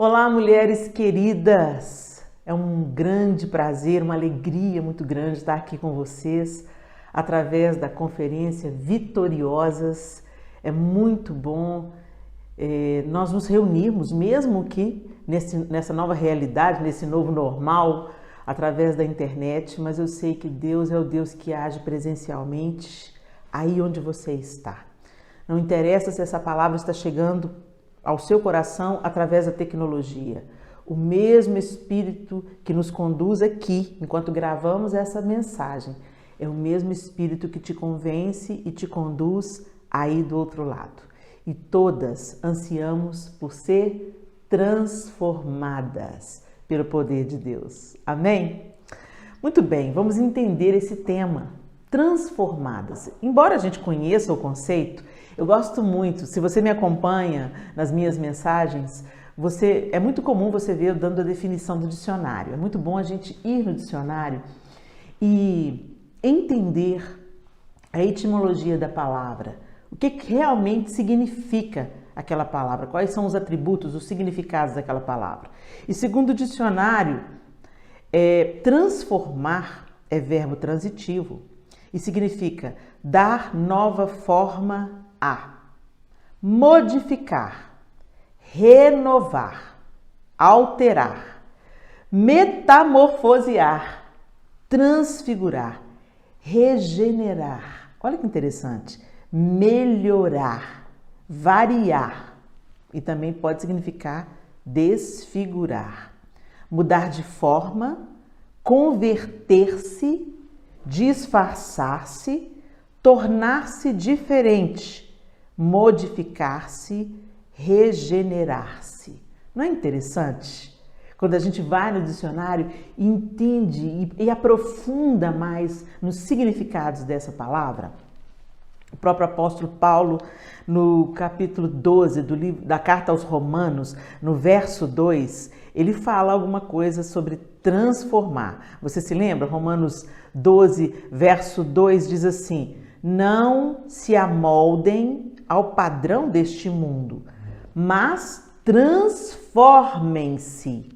Olá, mulheres queridas! É um grande prazer, uma alegria muito grande estar aqui com vocês através da conferência Vitoriosas. É muito bom nós nos reunirmos, mesmo que nessa nova realidade, nesse novo normal, através da internet, mas eu sei que Deus é o Deus que age presencialmente aí onde você está. Não interessa se essa palavra está chegando ao seu coração através da tecnologia. O mesmo Espírito que nos conduz aqui, enquanto gravamos essa mensagem, é o mesmo Espírito que te convence e te conduz aí do outro lado. E todas ansiamos por ser transformadas pelo poder de Deus. Amém? Muito bem, vamos entender esse tema, transformadas. Embora a gente conheça o conceito, eu gosto muito, se você me acompanha nas minhas mensagens, é muito comum você ver eu dando a definição do dicionário. É muito bom a gente ir no dicionário e entender a etimologia da palavra, o que realmente significa aquela palavra, quais são os atributos, os significados daquela palavra. E segundo o dicionário, transformar é verbo transitivo e significa dar nova forma a, modificar, renovar, alterar, metamorfosear, transfigurar, regenerar. Olha que interessante. Melhorar, variar e também pode significar desfigurar, mudar de forma, converter-se, disfarçar-se, tornar-se diferente, modificar-se, regenerar-se. Não é interessante? Quando a gente vai no dicionário e entende e aprofunda mais nos significados dessa palavra. O próprio apóstolo Paulo, no capítulo 12 do livro da Carta aos Romanos, no verso 2, ele fala alguma coisa sobre transformar. Você se lembra? Romanos 12, verso 2 diz assim: não se amoldem ao padrão deste mundo, mas transformem-se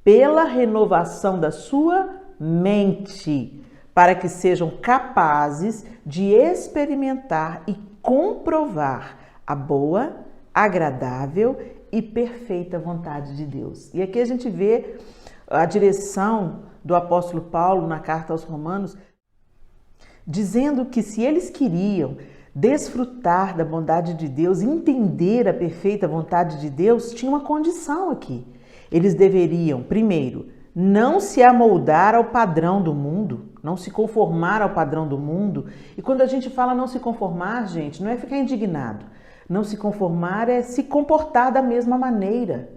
pela renovação da sua mente, para que sejam capazes de experimentar e comprovar a boa, agradável e perfeita vontade de Deus. E aqui a gente vê a direção do apóstolo Paulo na carta aos Romanos, dizendo que se eles queriam desfrutar da bondade de Deus, entender a perfeita vontade de Deus, tinha uma condição aqui. Eles deveriam, primeiro, não se amoldar ao padrão do mundo, não se conformar ao padrão do mundo. E quando a gente fala não se conformar, gente, não é ficar indignado. Não se conformar é se comportar da mesma maneira.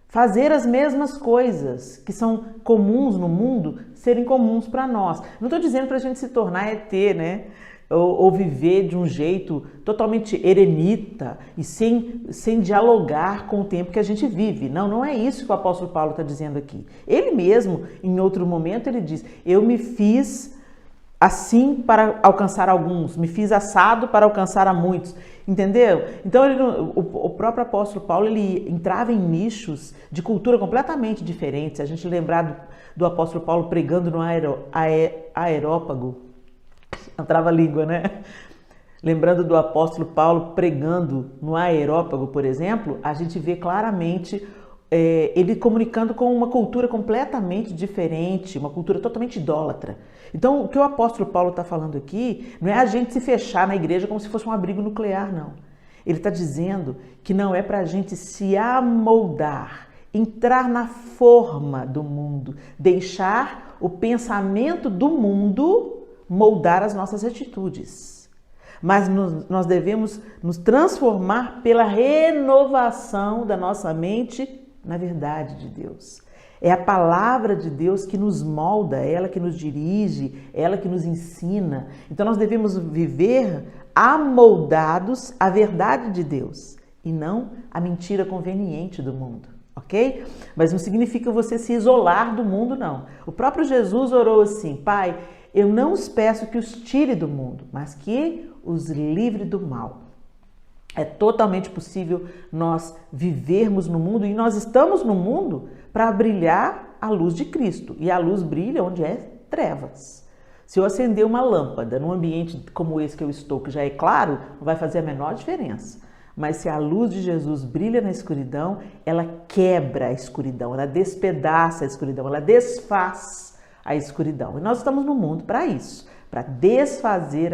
Fazer as mesmas coisas que são comuns no mundo, serem comuns para nós. Não estou dizendo para a gente se tornar ET, né? Ou viver de um jeito totalmente eremita e sem dialogar com o tempo que a gente vive. Não, não é isso que o apóstolo Paulo está dizendo aqui. Ele mesmo, em outro momento, ele diz: eu me fiz assim para alcançar alguns, me fiz assado para alcançar a muitos. Entendeu? Então, o próprio apóstolo Paulo, ele entrava em nichos de cultura completamente diferentes. A gente lembrar do apóstolo Paulo pregando no Areópago, não trava a língua, né? Lembrando do apóstolo Paulo pregando no Areópago, por exemplo, a gente vê claramente ele comunicando com uma cultura completamente diferente, uma cultura totalmente idólatra. Então, o que o apóstolo Paulo está falando aqui não é a gente se fechar na igreja como se fosse um abrigo nuclear, não. Ele está dizendo que não é para a gente se amoldar, entrar na forma do mundo, deixar o pensamento do mundo moldar as nossas atitudes. Mas nós devemos nos transformar pela renovação da nossa mente na verdade de Deus. É a palavra de Deus que nos molda, é ela que nos dirige, é ela que nos ensina. Então nós devemos viver amoldados à verdade de Deus e não à mentira conveniente do mundo, ok? Mas não significa você se isolar do mundo, não. O próprio Jesus orou assim: Pai, eu não os peço que os tire do mundo, mas que os livre do mal. É totalmente possível nós vivermos no mundo e nós estamos no mundo para brilhar a luz de Cristo. E a luz brilha onde é trevas. Se eu acender uma lâmpada num ambiente como esse que eu estou, que já é claro, não vai fazer a menor diferença. Mas se a luz de Jesus brilha na escuridão, ela quebra a escuridão, ela despedaça a escuridão, ela desfaz a escuridão. E nós estamos no mundo para isso, para desfazer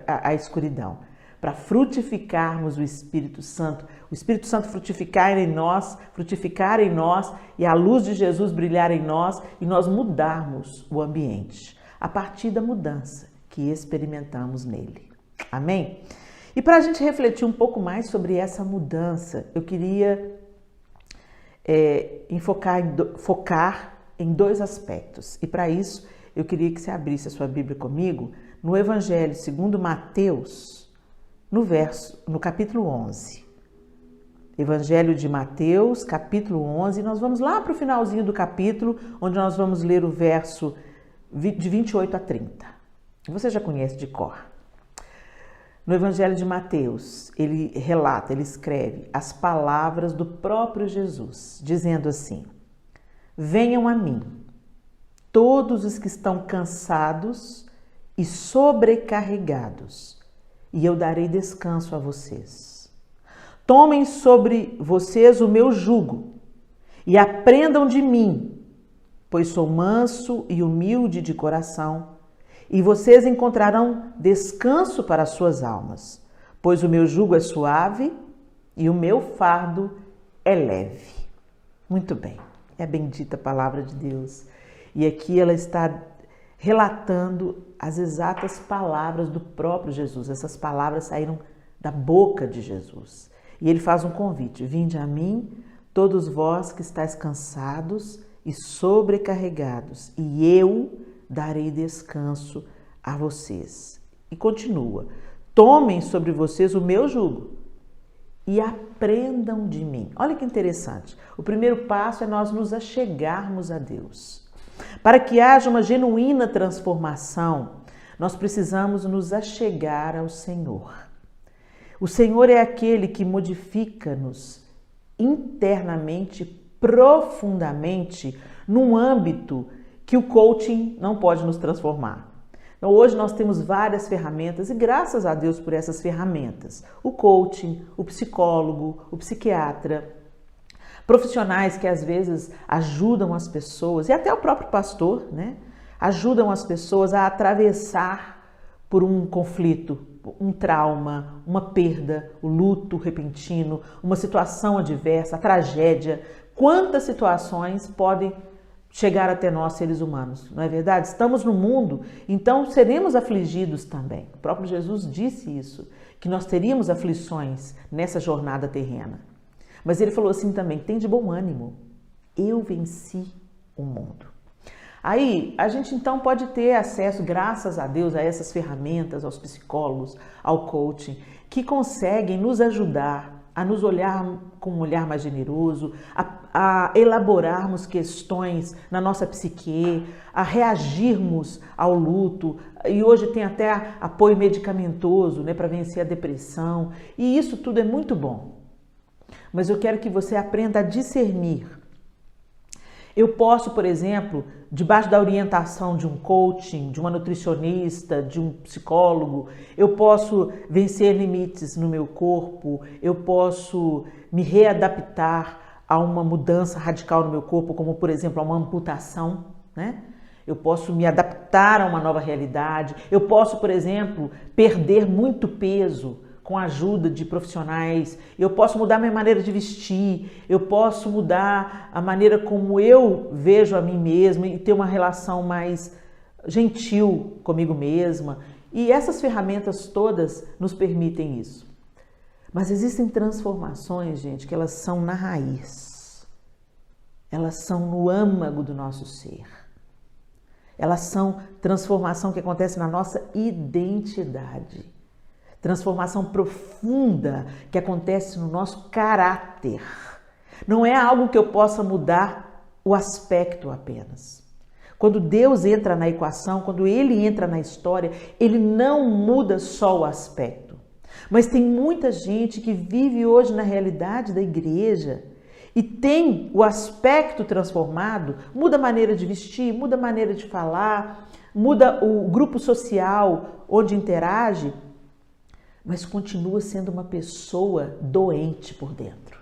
a escuridão, para frutificarmos o Espírito Santo frutificar em nós e a luz de Jesus brilhar em nós e nós mudarmos o ambiente a partir da mudança que experimentamos nele. Amém? E para a gente refletir um pouco mais sobre essa mudança, eu queria focar em dois aspectos. E para isso, eu queria que você abrisse a sua Bíblia comigo no Evangelho segundo Mateus, no capítulo 11. Evangelho de Mateus, capítulo 11. Nós vamos lá para o finalzinho do capítulo, onde nós vamos ler o verso de 28 a 30. Você já conhece de cor. No Evangelho de Mateus, ele escreve as palavras do próprio Jesus, dizendo assim: venham a mim, todos os que estão cansados e sobrecarregados, e eu darei descanso a vocês. Tomem sobre vocês o meu jugo e aprendam de mim, pois sou manso e humilde de coração, e vocês encontrarão descanso para as suas almas, pois o meu jugo é suave e o meu fardo é leve. Muito bem, é a bendita palavra de Deus. E aqui ela está relatando as exatas palavras do próprio Jesus. Essas palavras saíram da boca de Jesus. E ele faz um convite: vinde a mim, todos vós que estáis cansados e sobrecarregados, e eu darei descanso a vocês. E continua: tomem sobre vocês o meu jugo e aprendam de mim. Olha que interessante. O primeiro passo é nós nos achegarmos a Deus. Para que haja uma genuína transformação, nós precisamos nos achegar ao Senhor. O Senhor é aquele que modifica-nos internamente, profundamente, num âmbito que o coaching não pode nos transformar. Então, hoje nós temos várias ferramentas e graças a Deus por essas ferramentas. O coaching, o psicólogo, o psiquiatra, profissionais que às vezes ajudam as pessoas, e até o próprio pastor, né? Ajudam as pessoas a atravessar por um conflito, um trauma, uma perda, o luto repentino, uma situação adversa, a tragédia. Quantas situações podem chegar até nós, seres humanos, não é verdade? Estamos no mundo, então seremos afligidos também. O próprio Jesus disse isso, que nós teríamos aflições nessa jornada terrena. Mas ele falou assim também: tem de bom ânimo, eu venci o mundo. Aí a gente então pode ter acesso, graças a Deus, a essas ferramentas, aos psicólogos, ao coaching, que conseguem nos ajudar a nos olhar com um olhar mais generoso, a elaborarmos questões na nossa psique, a reagirmos ao luto. E hoje tem até apoio medicamentoso, né, para vencer a depressão. E isso tudo é muito bom. Mas eu quero que você aprenda a discernir. Eu posso, por exemplo, debaixo da orientação de um coaching, de uma nutricionista, de um psicólogo, eu posso vencer limites no meu corpo, eu posso me readaptar a uma mudança radical no meu corpo, como, por exemplo, a uma amputação, né? Eu posso me adaptar a uma nova realidade. Eu posso, por exemplo, perder muito peso com a ajuda de profissionais. Eu posso mudar minha maneira de vestir, eu posso mudar a maneira como eu vejo a mim mesma e ter uma relação mais gentil comigo mesma. E essas ferramentas todas nos permitem isso. Mas existem transformações, gente, que elas são na raiz. Elas são no âmago do nosso ser. Elas são transformação que acontece na nossa identidade. Transformação profunda que acontece no nosso caráter. Não é algo que eu possa mudar o aspecto apenas. Quando Deus entra na equação, quando Ele entra na história, Ele não muda só o aspecto. Mas tem muita gente que vive hoje na realidade da igreja e tem o aspecto transformado, muda a maneira de vestir, muda a maneira de falar, muda o grupo social onde interage, mas continua sendo uma pessoa doente por dentro.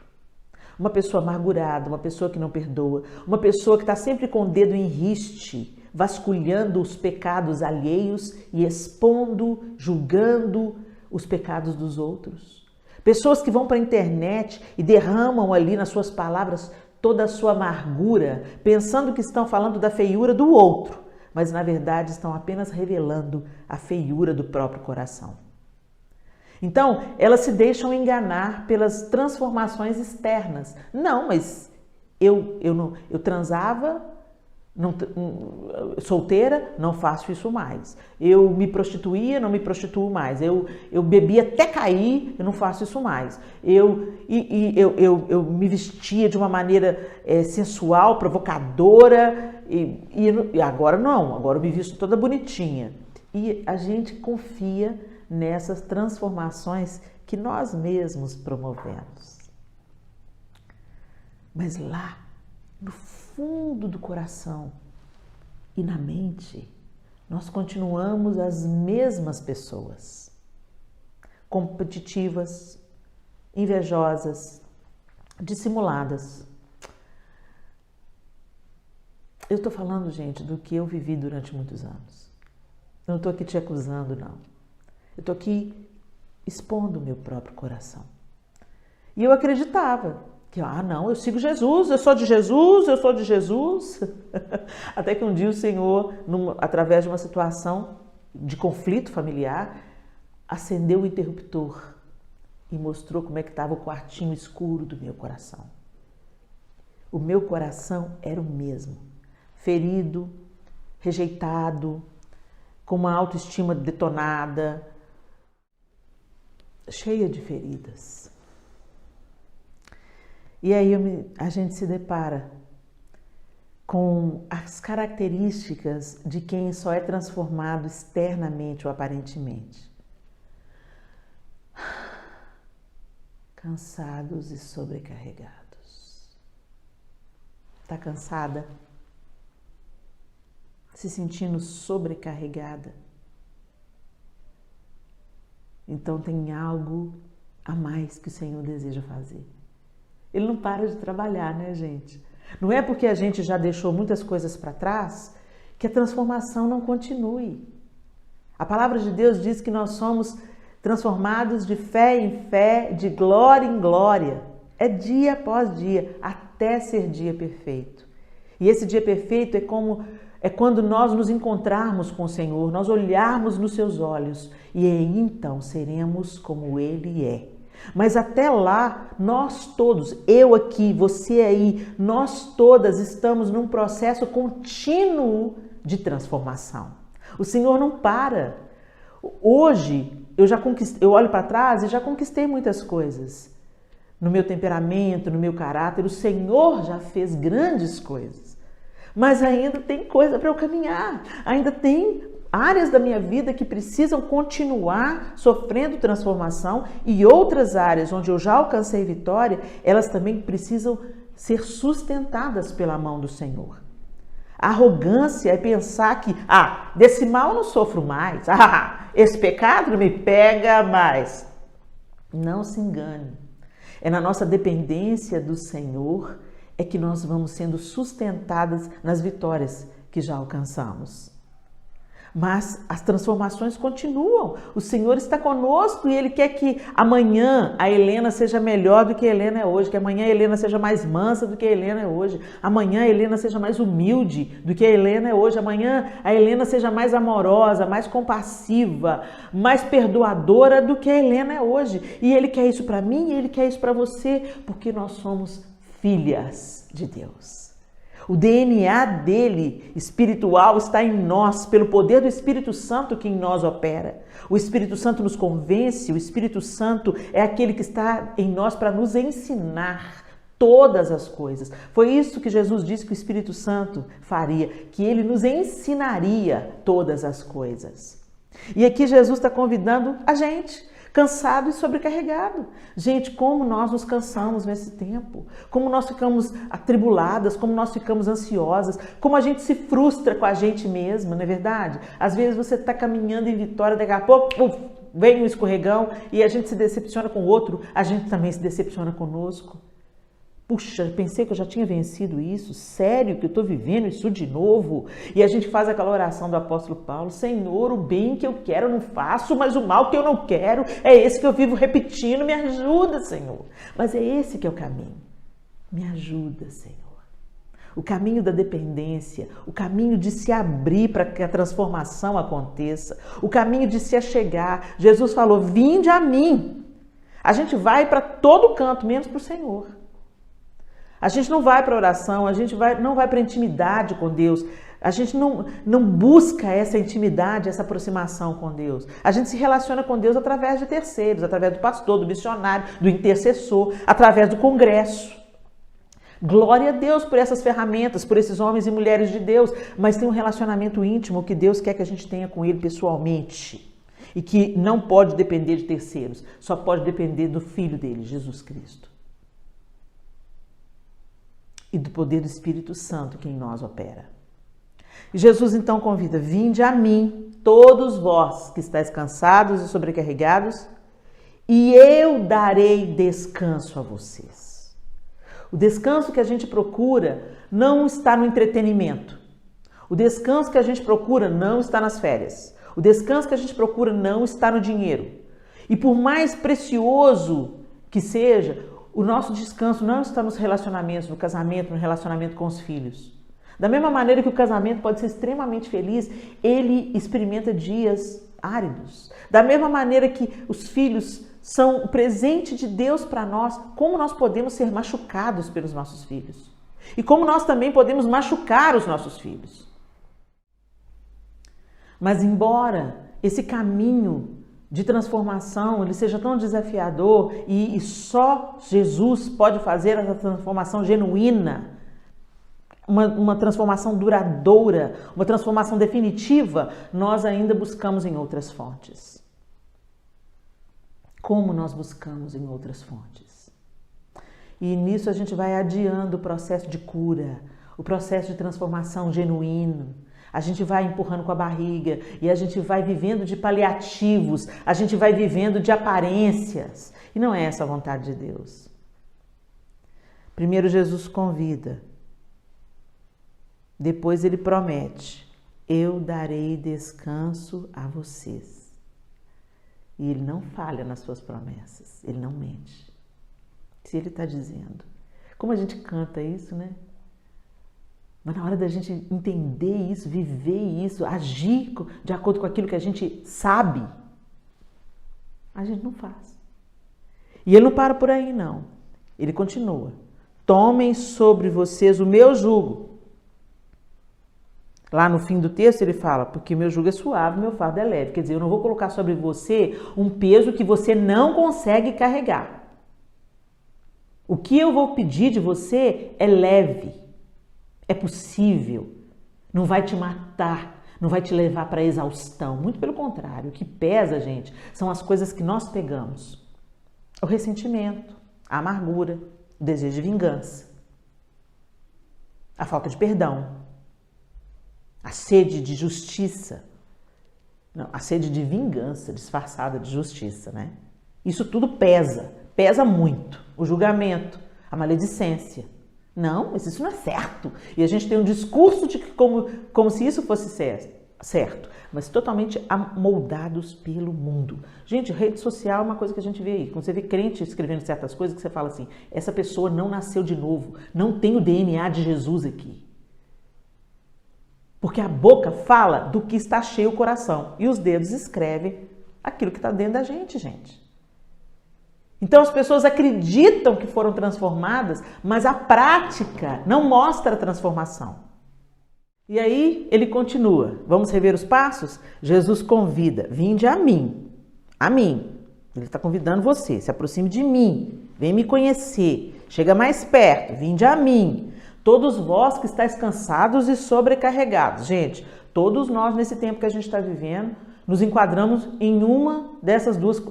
Uma pessoa amargurada, uma pessoa que não perdoa, uma pessoa que está sempre com o dedo em riste, vasculhando os pecados alheios e expondo, julgando os pecados dos outros. Pessoas que vão para a internet e derramam ali nas suas palavras toda a sua amargura, pensando que estão falando da feiura do outro, mas na verdade estão apenas revelando a feiura do próprio coração. Então, elas se deixam enganar pelas transformações externas. Não, mas eu transava, solteira, não faço isso mais. Eu me prostituía, não me prostituo mais. Eu bebia até cair, eu não faço isso mais. Eu me vestia de uma maneira sensual, provocadora, e agora não, agora eu me visto toda bonitinha. E a gente confia nessas transformações que nós mesmos promovemos. Mas lá, no fundo do coração e na mente, nós continuamos as mesmas pessoas, competitivas, invejosas, dissimuladas. Eu estou falando, gente, do que eu vivi durante muitos anos. Eu não estou aqui te acusando, não. Eu estou aqui expondo o meu próprio coração. E eu acreditava que, não, eu sigo Jesus, eu sou de Jesus, eu sou de Jesus. Até que um dia o Senhor, através de uma situação de conflito familiar, acendeu o interruptor e mostrou como é que estava o quartinho escuro do meu coração. O meu coração era o mesmo, ferido, rejeitado, com uma autoestima detonada, cheia de feridas. E aí a gente se depara com as características de quem só é transformado externamente ou aparentemente. Cansados e sobrecarregados. Tá cansada? Se sentindo sobrecarregada? Então tem algo a mais que o Senhor deseja fazer. Ele não para de trabalhar, né, gente? Não é porque a gente já deixou muitas coisas para trás que a transformação não continue. A palavra de Deus diz que nós somos transformados de fé em fé, de glória em glória. É dia após dia, até ser dia perfeito. E esse dia perfeito é quando nós nos encontrarmos com o Senhor, nós olharmos nos seus olhos e aí então seremos como Ele é. Mas até lá, nós todos, eu aqui, você aí, nós todas estamos num processo contínuo de transformação. O Senhor não para. Hoje, eu olho para trás e já conquistei muitas coisas. No meu temperamento, no meu caráter, o Senhor já fez grandes coisas. Mas ainda tem coisa para eu caminhar, ainda tem áreas da minha vida que precisam continuar sofrendo transformação e outras áreas onde eu já alcancei vitória, elas também precisam ser sustentadas pela mão do Senhor. A arrogância é pensar que, desse mal eu não sofro mais, esse pecado não me pega mais. Não se engane, é na nossa dependência do Senhor é que nós vamos sendo sustentadas nas vitórias que já alcançamos. Mas as transformações continuam. O Senhor está conosco e Ele quer que amanhã a Helena seja melhor do que a Helena é hoje, que amanhã a Helena seja mais mansa do que a Helena é hoje, amanhã a Helena seja mais humilde do que a Helena é hoje, amanhã a Helena seja mais amorosa, mais compassiva, mais perdoadora do que a Helena é hoje. E Ele quer isso para mim e Ele quer isso para você, porque nós somos filhas de Deus. O DNA dele, espiritual, está em nós, pelo poder do Espírito Santo que em nós opera. O Espírito Santo nos convence, o Espírito Santo é aquele que está em nós para nos ensinar todas as coisas. Foi isso que Jesus disse que o Espírito Santo faria, que ele nos ensinaria todas as coisas. E aqui Jesus está convidando a gente. Cansado e sobrecarregado. Gente, como nós nos cansamos nesse tempo, como nós ficamos atribuladas, como nós ficamos ansiosas, como a gente se frustra com a gente mesma, não é verdade? Às vezes você está caminhando em vitória, daqui a pouco vem um escorregão e a gente se decepciona com o outro, a gente também se decepciona conosco. Puxa, pensei que eu já tinha vencido isso, sério que eu estou vivendo isso de novo? E a gente faz aquela oração do apóstolo Paulo: Senhor, o bem que eu quero eu não faço, mas o mal que eu não quero é esse que eu vivo repetindo, me ajuda, Senhor. Mas é esse que é o caminho, me ajuda, Senhor. O caminho da dependência, o caminho de se abrir para que a transformação aconteça, o caminho de se achegar. Jesus falou: vinde a mim. A gente vai para todo canto, menos para o Senhor. A gente não vai para a oração, a gente não vai para a intimidade com Deus. A gente não busca essa intimidade, essa aproximação com Deus. A gente se relaciona com Deus através de terceiros, através do pastor, do missionário, do intercessor, através do congresso. Glória a Deus por essas ferramentas, por esses homens e mulheres de Deus, mas tem um relacionamento íntimo que Deus quer que a gente tenha com Ele pessoalmente e que não pode depender de terceiros, só pode depender do Filho dele, Jesus Cristo. E do poder do Espírito Santo que em nós opera. E Jesus então convida: vinde a mim, todos vós que estáis cansados e sobrecarregados, e eu darei descanso a vocês. O descanso que a gente procura não está no entretenimento. O descanso que a gente procura não está nas férias. O descanso que a gente procura não está no dinheiro. E por mais precioso que seja, o nosso descanso não está nos relacionamentos, no casamento, no relacionamento com os filhos. Da mesma maneira que o casamento pode ser extremamente feliz, ele experimenta dias áridos. Da mesma maneira que os filhos são o presente de Deus para nós, como nós podemos ser machucados pelos nossos filhos. E como nós também podemos machucar os nossos filhos. Mas embora esse caminho de transformação, ele seja tão desafiador e só Jesus pode fazer essa transformação genuína, uma transformação duradoura, uma transformação definitiva, nós ainda buscamos em outras fontes. Como nós buscamos em outras fontes? E nisso a gente vai adiando o processo de cura, o processo de transformação genuíno. A gente vai empurrando com a barriga e a gente vai vivendo de paliativos, a gente vai vivendo de aparências. E não é essa a vontade de Deus. Primeiro Jesus convida, depois ele promete: eu darei descanso a vocês. E ele não falha nas suas promessas, ele não mente. Se ele está dizendo, como a gente canta isso, né? Mas na hora da gente entender isso, viver isso, agir de acordo com aquilo que a gente sabe, a gente não faz. E ele não para por aí, não. Ele continua: tomem sobre vocês o meu jugo. Lá no fim do texto ele fala: porque meu jugo é suave, meu fardo é leve. Quer dizer, eu não vou colocar sobre você um peso que você não consegue carregar. O que eu vou pedir de você é leve. É possível, não vai te matar, não vai te levar para a exaustão. Muito pelo contrário, o que pesa, gente, são as coisas que nós pegamos. O ressentimento, a amargura, o desejo de vingança, a falta de perdão, a sede de justiça. Não, a sede de vingança disfarçada de justiça, né? Isso tudo pesa muito. O julgamento, a maledicência. Não, mas isso não é certo. E a gente tem um discurso de que como se isso fosse certo, mas totalmente amoldados pelo mundo. Gente, rede social é uma coisa que a gente vê aí. Quando você vê crente escrevendo certas coisas, que você fala assim: essa pessoa não nasceu de novo, não tem o DNA de Jesus aqui. Porque a boca fala do que está cheio o coração e os dedos escrevem aquilo que está dentro da gente, gente. Então as pessoas acreditam que foram transformadas, mas a prática não mostra a transformação. E aí ele continua. Vamos rever os passos? Jesus convida: vinde a mim. A mim. Ele está convidando você. Se aproxime de mim. Vem me conhecer. Chega mais perto. Vinde a mim. Todos vós que estáis cansados e sobrecarregados. Gente, todos nós nesse tempo que a gente está vivendo, nos enquadramos em uma dessas duas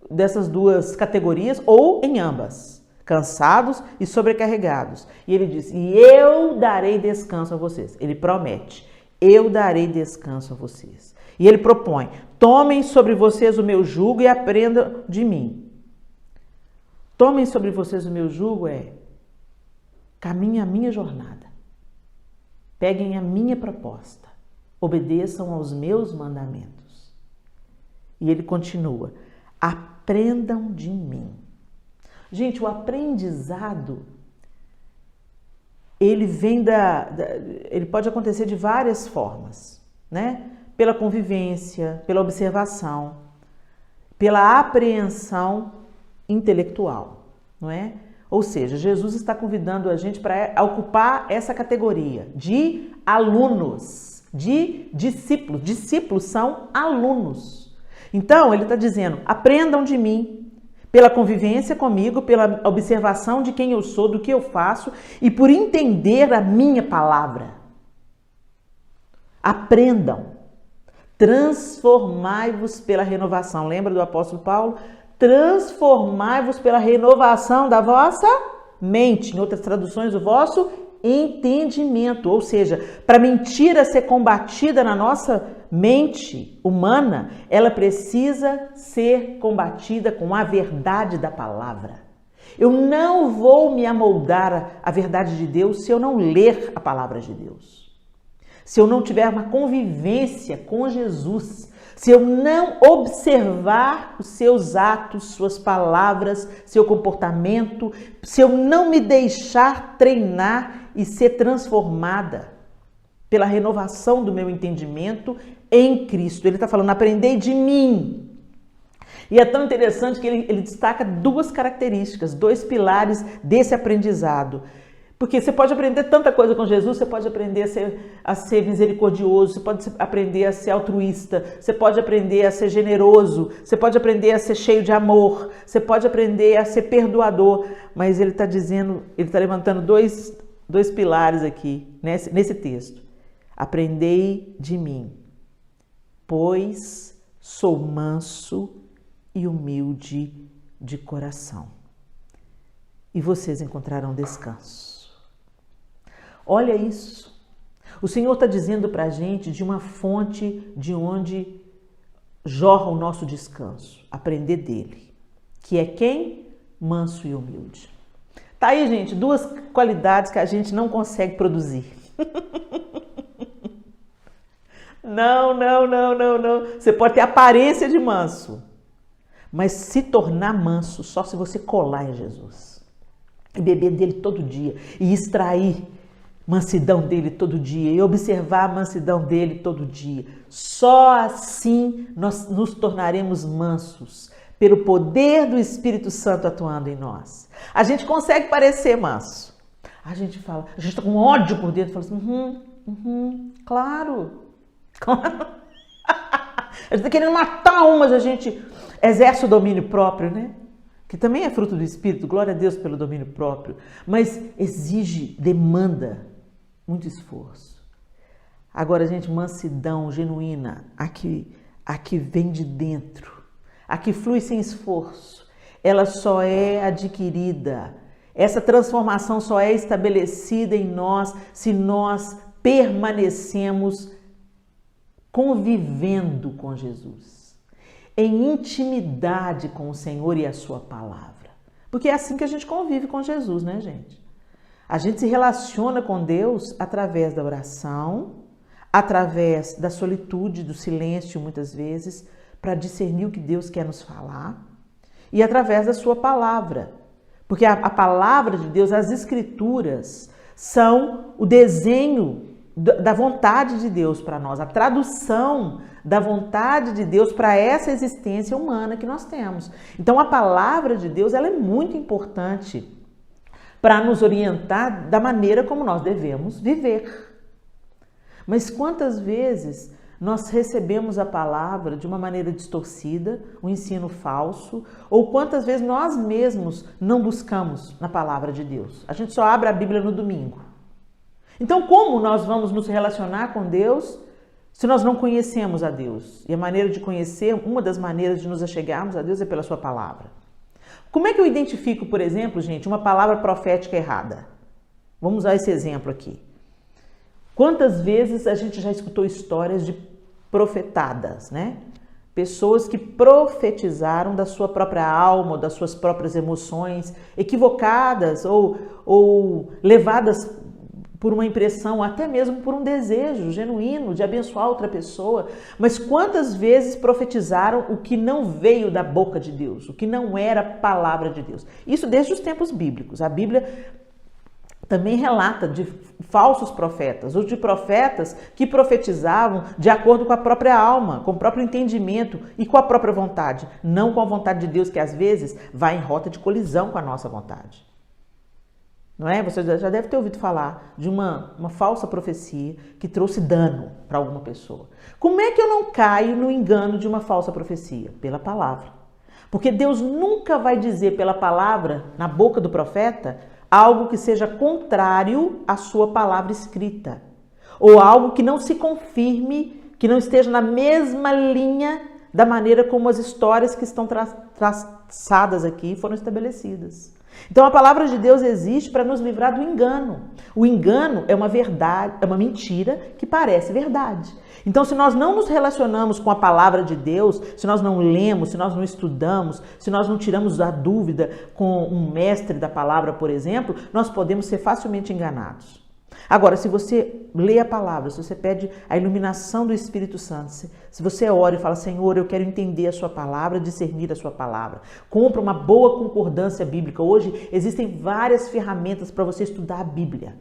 dessas duas categorias ou em ambas, cansados e sobrecarregados. E ele diz, e eu darei descanso a vocês. Ele promete, eu darei descanso a vocês. E ele propõe, tomem sobre vocês o meu jugo e aprendam de mim. Tomem sobre vocês o meu jugo caminhem a minha jornada. Peguem a minha proposta. Obedeçam aos meus mandamentos. E ele continua, aprendam de mim. Gente, o aprendizado, ele vem ele pode acontecer de várias formas, né? Pela convivência, pela observação, pela apreensão intelectual, não é? Ou seja, Jesus está convidando a gente para ocupar essa categoria de alunos, de discípulos. Discípulos são alunos. Então, ele está dizendo, aprendam de mim, pela convivência comigo, pela observação de quem eu sou, do que eu faço e por entender a minha palavra. Aprendam. Transformai-vos pela renovação. Lembra do apóstolo Paulo? Transformai-vos pela renovação da vossa mente. Em outras traduções, o vosso entendimento. Ou seja, para a mentira ser combatida na nossa mente humana, ela precisa ser combatida com a verdade da palavra. Eu não vou me amoldar à verdade de Deus se eu não ler a palavra de Deus. Se eu não tiver uma convivência com Jesus, se eu não observar os seus atos, suas palavras, seu comportamento, se eu não me deixar treinar e ser transformada pela renovação do meu entendimento em Cristo. Ele está falando, aprendei de mim. E é tão interessante que ele destaca duas características, dois pilares desse aprendizado. Porque você pode aprender tanta coisa com Jesus, você pode aprender a ser misericordioso, você pode aprender a ser altruísta, você pode aprender a ser generoso, você pode aprender a ser cheio de amor, você pode aprender a ser perdoador. Mas ele está dizendo, ele está levantando dois pilares aqui, nesse texto. Aprendei de mim, pois sou manso e humilde de coração, e vocês encontrarão descanso. Olha isso. O Senhor está dizendo para a gente de uma fonte de onde jorra o nosso descanso. Aprender dele. Que é quem? Manso e humilde. Tá aí, gente, duas qualidades que a gente não consegue produzir. Não. Você pode ter aparência de manso, mas se tornar manso só se você colar em Jesus. E beber dele todo dia. E extrair mansidão dele todo dia e observar a mansidão dele todo dia. Só assim nós nos tornaremos mansos, pelo poder do Espírito Santo atuando em nós. A gente consegue parecer manso. A gente fala, a gente está com ódio por dentro, fala assim, claro. A gente está querendo matar um, mas a gente exerce o domínio próprio, né? Que também é fruto do Espírito, glória a Deus pelo domínio próprio, mas exige, demanda muito esforço. Agora, gente, mansidão genuína, a que vem de dentro, a que flui sem esforço, ela só é adquirida, essa transformação só é estabelecida em nós se nós permanecemos convivendo com Jesus, em intimidade com o Senhor e a sua palavra. Porque é assim que a gente convive com Jesus, né, gente? A gente se relaciona com Deus através da oração, através da solitude, do silêncio, muitas vezes, para discernir o que Deus quer nos falar, e através da sua palavra. Porque a palavra de Deus, as escrituras, são o desenho da vontade de Deus para nós, a tradução da vontade de Deus para essa existência humana que nós temos. Então, a palavra de Deus, ela é muito importante para nos orientar da maneira como nós devemos viver. Mas quantas vezes nós recebemos a palavra de uma maneira distorcida, um ensino falso, ou quantas vezes nós mesmos não buscamos na palavra de Deus? A gente só abre a Bíblia no domingo. Então, como nós vamos nos relacionar com Deus Se nós não conhecemos a Deus, e a maneira de conhecer, uma das maneiras de nos achegarmos a Deus é pela sua palavra. Como é que eu identifico, por exemplo, gente, uma palavra profética errada? Vamos usar esse exemplo aqui. Quantas vezes a gente já escutou histórias de profetadas, né? Pessoas que profetizaram da sua própria alma, das suas próprias emoções, equivocadas ou levadas por uma impressão, até mesmo por um desejo genuíno de abençoar outra pessoa. Mas quantas vezes profetizaram o que não veio da boca de Deus, o que não era palavra de Deus? Isso desde os tempos bíblicos. A Bíblia também relata de falsos profetas, ou de profetas que profetizavam de acordo com a própria alma, com o próprio entendimento e com a própria vontade, não com a vontade de Deus, que às vezes vai em rota de colisão com a nossa vontade. Não é? Você já deve ter ouvido falar de uma falsa profecia que trouxe dano para alguma pessoa. Como é que eu não caio no engano de uma falsa profecia? Pela palavra. Porque Deus nunca vai dizer pela palavra, na boca do profeta, algo que seja contrário à sua palavra escrita. Ou algo que não se confirme, que não esteja na mesma linha da maneira como as histórias que estão traçadas aqui foram estabelecidas. Então a palavra de Deus existe para nos livrar do engano. O engano é uma verdade, é uma mentira que parece verdade. Então se nós não nos relacionamos com a palavra de Deus, se nós não lemos, se nós não estudamos, se nós não tiramos a dúvida com um mestre da palavra, por exemplo, nós podemos ser facilmente enganados. Agora, se você lê a palavra, se você pede a iluminação do Espírito Santo, se você ora e fala, Senhor, eu quero entender a sua palavra, discernir a sua palavra, compra uma boa concordância bíblica. Hoje existem várias ferramentas para você estudar a Bíblia.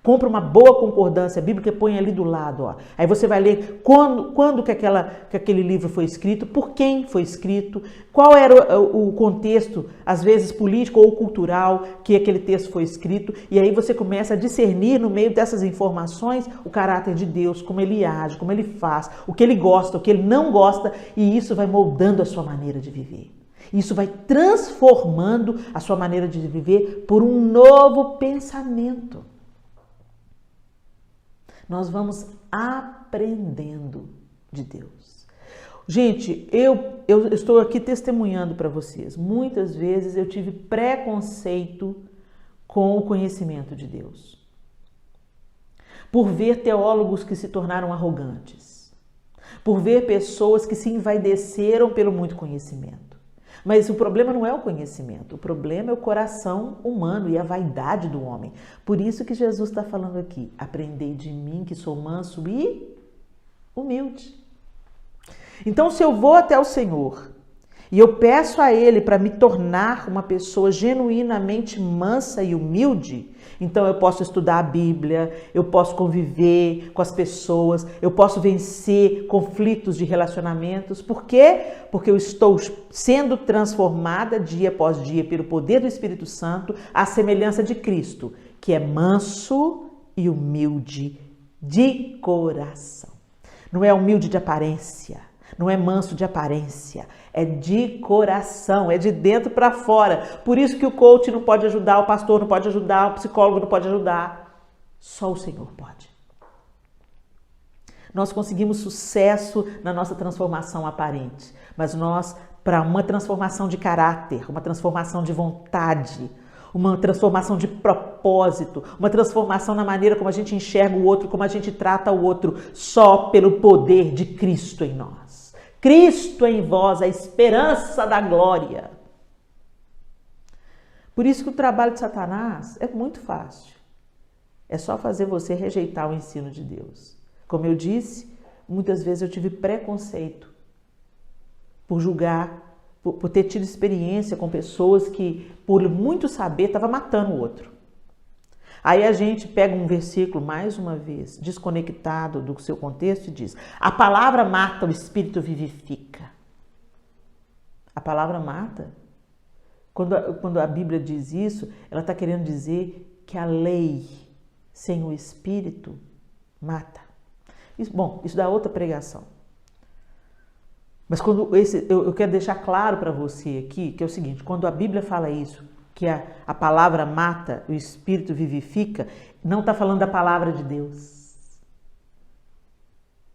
Compra uma boa concordância bíblica e põe ali do lado. Ó. Aí você vai ler quando que aquele livro foi escrito, por quem foi escrito, qual era o contexto, às vezes político ou cultural, que aquele texto foi escrito. E aí você começa a discernir no meio dessas informações o caráter de Deus, como ele age, como ele faz, o que ele gosta, o que ele não gosta. E isso vai moldando a sua maneira de viver. Isso vai transformando a sua maneira de viver por um novo pensamento. Nós vamos aprendendo de Deus. Gente, eu estou aqui testemunhando para vocês. Muitas vezes eu tive preconceito com o conhecimento de Deus. Por ver teólogos que se tornaram arrogantes. Por ver pessoas que se envaideceram pelo muito conhecimento. Mas o problema não é o conhecimento, o problema é o coração humano e a vaidade do homem. Por isso que Jesus está falando aqui, aprendei de mim que sou manso e humilde. Então se eu vou até o Senhor e eu peço a Ele para me tornar uma pessoa genuinamente mansa e humilde, então eu posso estudar a Bíblia, eu posso conviver com as pessoas, eu posso vencer conflitos de relacionamentos. Por quê? Porque eu estou sendo transformada dia após dia pelo poder do Espírito Santo à semelhança de Cristo, que é manso e humilde de coração. Não é humilde de aparência, não é manso de aparência, é de coração, é de dentro para fora. Por isso que o coach não pode ajudar, o pastor não pode ajudar, o psicólogo não pode ajudar. Só o Senhor pode. Nós conseguimos sucesso na nossa transformação aparente, mas nós, para uma transformação de caráter, uma transformação de vontade, uma transformação de propósito, uma transformação na maneira como a gente enxerga o outro, como a gente trata o outro, só pelo poder de Cristo em nós. Cristo em vós, a esperança da glória. Por isso que o trabalho de Satanás é muito fácil. É só fazer você rejeitar o ensino de Deus. Como eu disse, muitas vezes eu tive preconceito por julgar, por ter tido experiência com pessoas que, por muito saber, estavam matando o outro. Aí a gente pega um versículo, mais uma vez, desconectado do seu contexto e diz, a palavra mata, o Espírito vivifica. A palavra mata. Quando a Bíblia diz isso, ela está querendo dizer que a lei sem o Espírito mata. Isso dá outra pregação. Mas eu quero deixar claro para você aqui, que é o seguinte, quando a Bíblia fala isso, que a palavra mata, o Espírito vivifica, não está falando da palavra de Deus.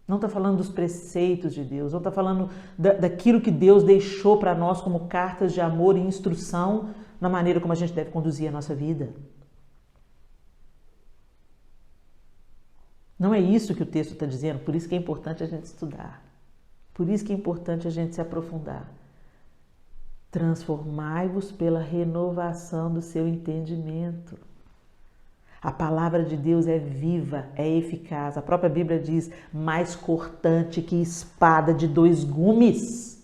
Não está falando dos preceitos de Deus, não está falando daquilo que Deus deixou para nós como cartas de amor e instrução na maneira como a gente deve conduzir a nossa vida. Não é isso que o texto está dizendo, por isso que é importante a gente estudar. Por isso que é importante a gente se aprofundar. Transformai-vos pela renovação do seu entendimento. A palavra de Deus é viva, é eficaz. A própria Bíblia diz, mais cortante que espada de 2 gumes.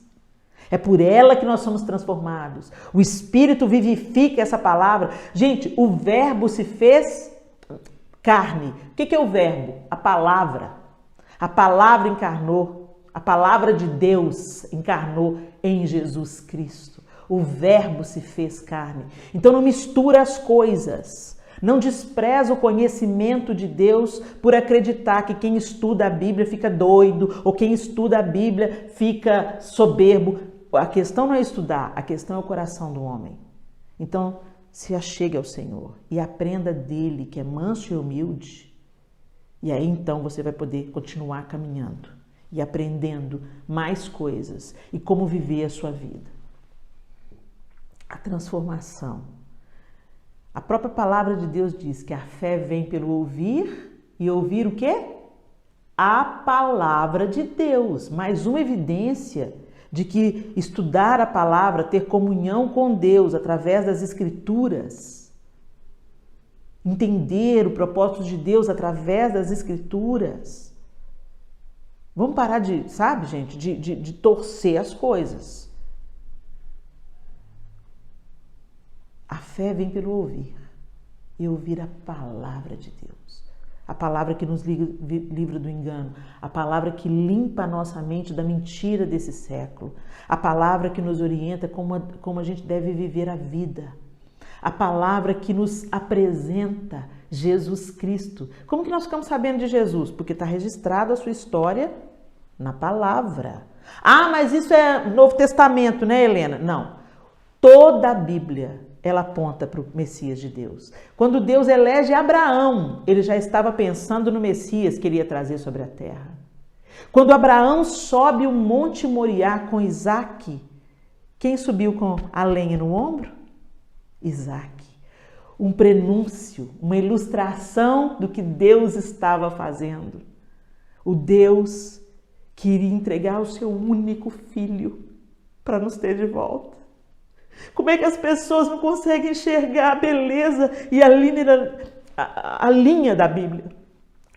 É por ela que nós somos transformados. O Espírito vivifica essa palavra. Gente, o verbo se fez carne. O que é o verbo? A palavra. A palavra encarnou. A palavra de Deus encarnou em Jesus Cristo. O verbo se fez carne. Então não mistura as coisas. Não despreza o conhecimento de Deus por acreditar que quem estuda a Bíblia fica doido ou quem estuda a Bíblia fica soberbo. A questão não é estudar, a questão é o coração do homem. Então, se achegue ao Senhor e aprenda dele, que é manso e humilde. E aí então você vai poder continuar caminhando e aprendendo mais coisas e como viver a sua vida. A transformação. A própria palavra de Deus diz que a fé vem pelo ouvir e ouvir o quê? A palavra de Deus. Mais uma evidência de que estudar a palavra, ter comunhão com Deus através das Escrituras, entender o propósito de Deus através das Escrituras. Vamos parar de, sabe, gente, de torcer as coisas. A fé vem pelo ouvir e ouvir a palavra de Deus. A palavra que nos livra do engano, a palavra que limpa a nossa mente da mentira desse século, a palavra que nos orienta como a gente deve viver a vida, a palavra que nos apresenta Jesus Cristo. Como que nós ficamos sabendo de Jesus? Porque está registrado a sua história na palavra. Ah, mas isso é Novo Testamento, né, Helena? Não. Toda a Bíblia ela aponta para o Messias de Deus. Quando Deus elege Abraão, ele já estava pensando no Messias que ele ia trazer sobre a terra. Quando Abraão sobe o Monte Moriá com Isaac, quem subiu com a lenha no ombro? Isaac. Um prenúncio, uma ilustração do que Deus estava fazendo. O Deus que iria entregar o seu único filho para nos ter de volta. Como é que as pessoas não conseguem enxergar a beleza e a linha da Bíblia,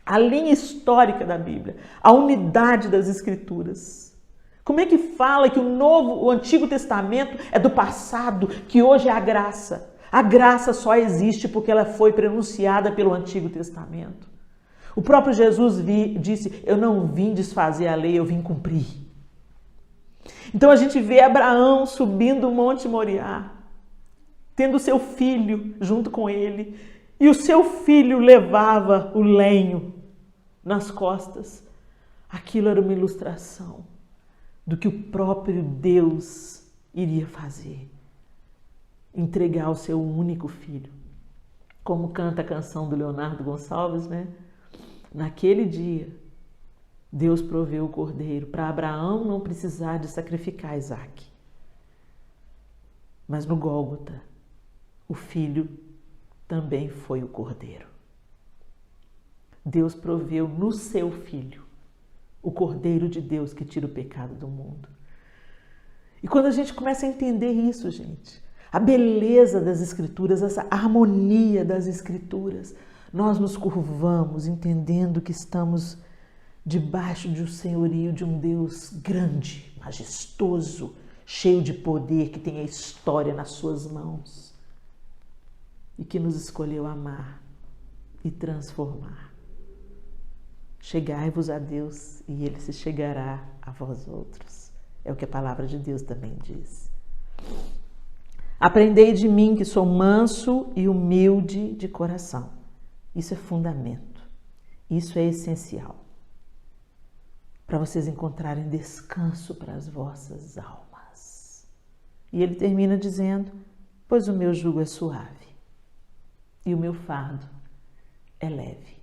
a linha histórica da Bíblia, a unidade das Escrituras? Como é que fala que o Antigo Testamento é do passado, que hoje é a graça? A graça só existe porque ela foi prenunciada pelo Antigo Testamento. O próprio Jesus disse, eu não vim desfazer a lei, eu vim cumprir. Então a gente vê Abraão subindo o Monte Moriá, tendo seu filho junto com ele, e o seu filho levava o lenho nas costas. Aquilo era uma ilustração do que o próprio Deus iria fazer, entregar o seu único filho. Como canta a canção do Leonardo Gonçalves, né? Naquele dia, Deus proveu o cordeiro para Abraão não precisar de sacrificar Isaac. Mas no Gólgota, o filho também foi o cordeiro. Deus proveu no seu filho o cordeiro de Deus que tira o pecado do mundo. E quando a gente começa a entender isso, gente, a beleza das Escrituras, essa harmonia das Escrituras, nós nos curvamos entendendo que estamos debaixo de um senhorio de um Deus grande, majestoso, cheio de poder, que tem a história nas suas mãos e que nos escolheu amar e transformar. Chegai-vos a Deus e Ele se chegará a vós outros. É o que a palavra de Deus também diz. Aprendei de mim que sou manso e humilde de coração. Isso é fundamento. Isso é essencial. Para vocês encontrarem descanso para as vossas almas. E ele termina dizendo, pois o meu jugo é suave e o meu fardo é leve.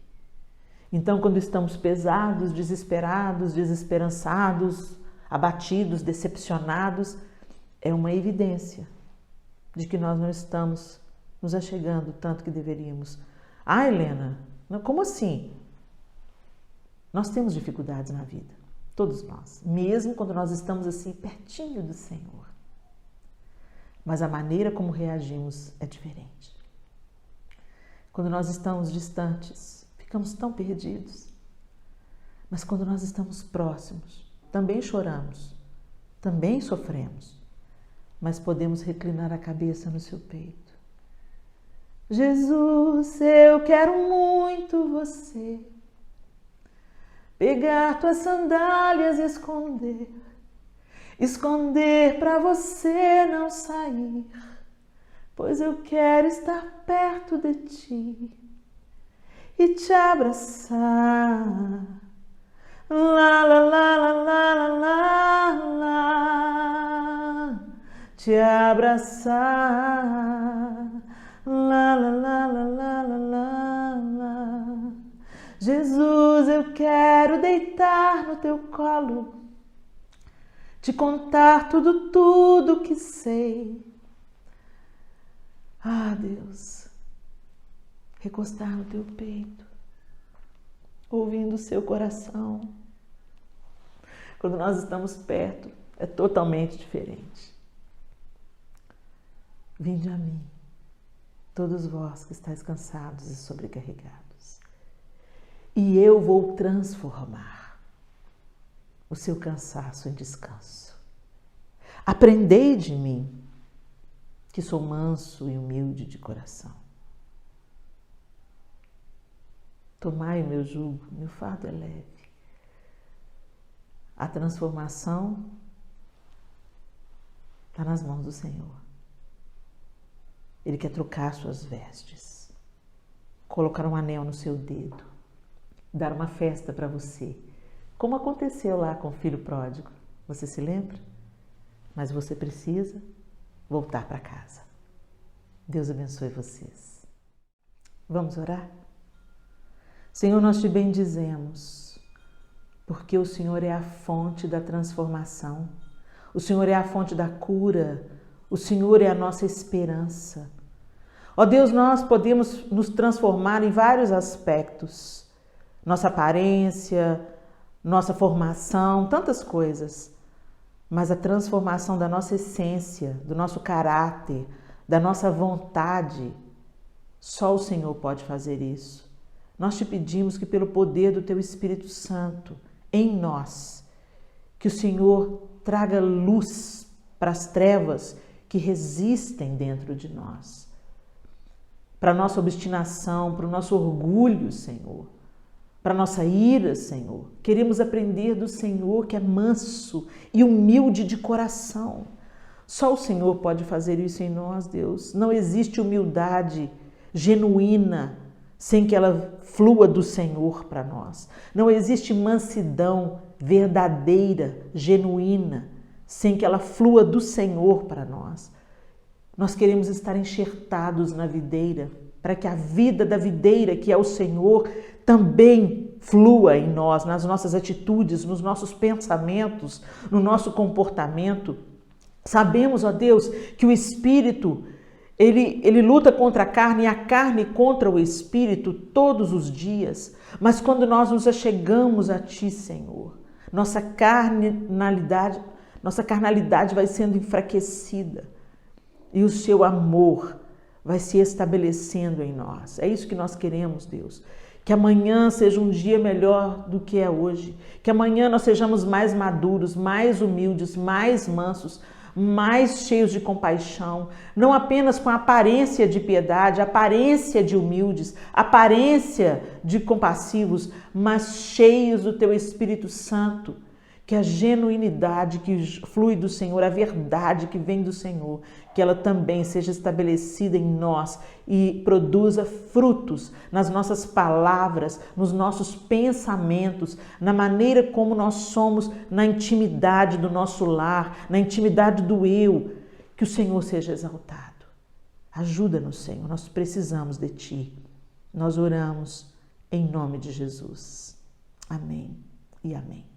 Então, quando estamos pesados, desesperados, desesperançados, abatidos, decepcionados, é uma evidência de que nós não estamos nos achegando tanto que deveríamos. Ah, Helena, como assim? Nós temos dificuldades na vida, todos nós, mesmo quando nós estamos assim pertinho do Senhor. Mas a maneira como reagimos é diferente. Quando nós estamos distantes, ficamos tão perdidos. Mas quando nós estamos próximos, também choramos, também sofremos, mas podemos reclinar a cabeça no seu peito. Jesus, eu quero muito você. Pegar tuas sandálias e esconder para você não sair, pois eu quero estar perto de ti e te abraçar. Lá, lá, lá, lá, lá, lá, lá, te abraçar. Lá, lá, lá, lá, lá, lá, lá. Jesus, eu quero deitar no teu colo, te contar tudo que sei. Ah, Deus, recostar no teu peito, ouvindo o seu coração. Quando nós estamos perto, é totalmente diferente. Vinde a mim, todos vós que estáis cansados e sobrecarregados, e eu vou transformar o seu cansaço em descanso. Aprendei de mim, que sou manso e humilde de coração. Tomai o meu jugo, meu fardo é leve. A transformação está nas mãos do Senhor. Ele quer trocar suas vestes, colocar um anel no seu dedo, dar uma festa para você, como aconteceu lá com o filho pródigo. Você se lembra? Mas você precisa voltar para casa. Deus abençoe vocês. Vamos orar? Senhor, nós te bendizemos, porque o Senhor é a fonte da transformação, o Senhor é a fonte da cura, o Senhor é a nossa esperança. Ó Deus, nós podemos nos transformar em vários aspectos, nossa aparência, nossa formação, tantas coisas, mas a transformação da nossa essência, do nosso caráter, da nossa vontade, só o Senhor pode fazer isso. Nós te pedimos que pelo poder do Teu Espírito Santo em nós, que o Senhor traga luz para as trevas que resistem dentro de nós, para a nossa obstinação, para o nosso orgulho, Senhor, para a nossa ira, Senhor. Queremos aprender do Senhor, que é manso e humilde de coração. Só o Senhor pode fazer isso em nós, Deus. Não existe humildade genuína sem que ela flua do Senhor para nós. Não existe mansidão verdadeira, genuína, sem que ela flua do Senhor para nós. Nós queremos estar enxertados na videira, para que a vida da videira, que é o Senhor, também flua em nós, nas nossas atitudes, nos nossos pensamentos, no nosso comportamento. Sabemos, ó Deus, que o Espírito Ele luta contra a carne e a carne contra o Espírito todos os dias. Mas quando nós nos achegamos a Ti, Senhor, nossa carnalidade vai sendo enfraquecida e o Seu amor vai se estabelecendo em nós. É isso que nós queremos, Deus. Que amanhã seja um dia melhor do que é hoje. Que amanhã nós sejamos mais maduros, mais humildes, mais mansos, mais cheios de compaixão, não apenas com a aparência de piedade, aparência de humildes, aparência de compassivos, mas cheios do Teu Espírito Santo, que a genuinidade que flui do Senhor, a verdade que vem do Senhor, que ela também seja estabelecida em nós e produza frutos nas nossas palavras, nos nossos pensamentos, na maneira como nós somos na intimidade do nosso lar, na intimidade do eu, que o Senhor seja exaltado. Ajuda-nos, Senhor, nós precisamos de Ti. Nós oramos em nome de Jesus. Amém e amém.